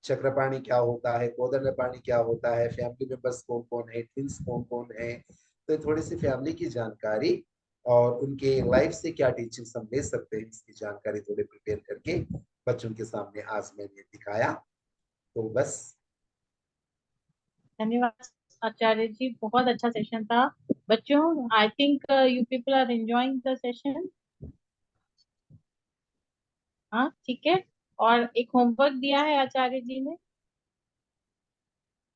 चक्रपाणी क्या होता है, कोदंडपाणी क्या होता है, फैमिली मेंबर्स कौन कौन है, ट्विंस कौन कौन है, तो थोड़ी सी फैमिली की जानकारी और उनके लाइफ से क्या टीचिंग्स हम ले सकते हैं, इसकी जानकारी थोड़े प्रिपेयर करके बच्चों के सामने आज मैंने दिखाया. तो बस. धन्यवाद आचार्य जी, बहुत अच्छा सेशन था. बच्चों, I think you people are enjoying the session. हाँ ठीक है. और एक होमवर्क दिया है आचार्य जी ने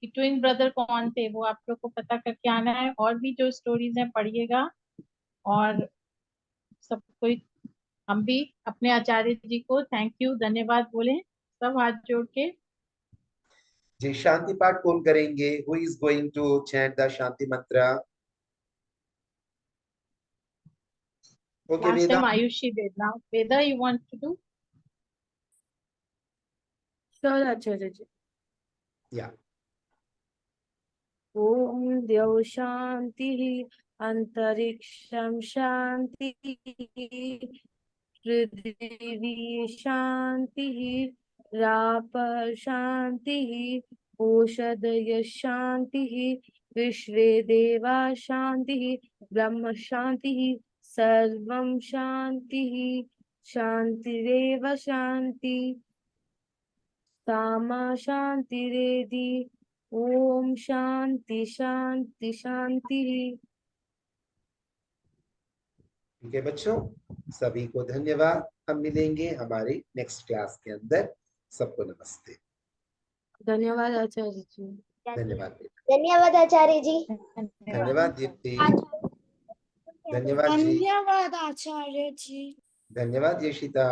कि ट्विन ब्रदर कौन थे, वो आप लोग को पता करके आना है. और भी जो स्टोरीज हैं पढ़िएगा. और सब कोई, हम भी अपने आचार्य जी को थैंक यू, धन्यवाद बोले सब हाथ जोड़ के. जी शांति पाठ कौन करेंगे? Who is going to chant the shanti mantra? Okay last Veda. Time Ayushi did. Now Veda, you want to do? Sure, Acharya ji. या. ॐ द्यौ शान्तिः अन्तरिक्षं शान्तिः पृथिवी शान्तिः रापः शान्तिः ओषधयः शान्तिः विश्वे देवा शान्तिः ब्रह्म शान्तिः सर्वं शान्तिः शान्तिरेव शान्ति सामा शान्तिरेधि ओम शांति शांति शांति. ठीक है बच्चों, सभी को धन्यवाद। हम मिलेंगे हमारी नेक्स्ट क्लास के अंदर। सबको नमस्ते। धन्यवाद आचार्य जी। धन्यवाद बेटा। धन्यवाद आचार्य जी। धन्यवाद दीप्ति। धन्यवाद जी। धन्यवाद आचार्य जी। धन्यवाद यशिता।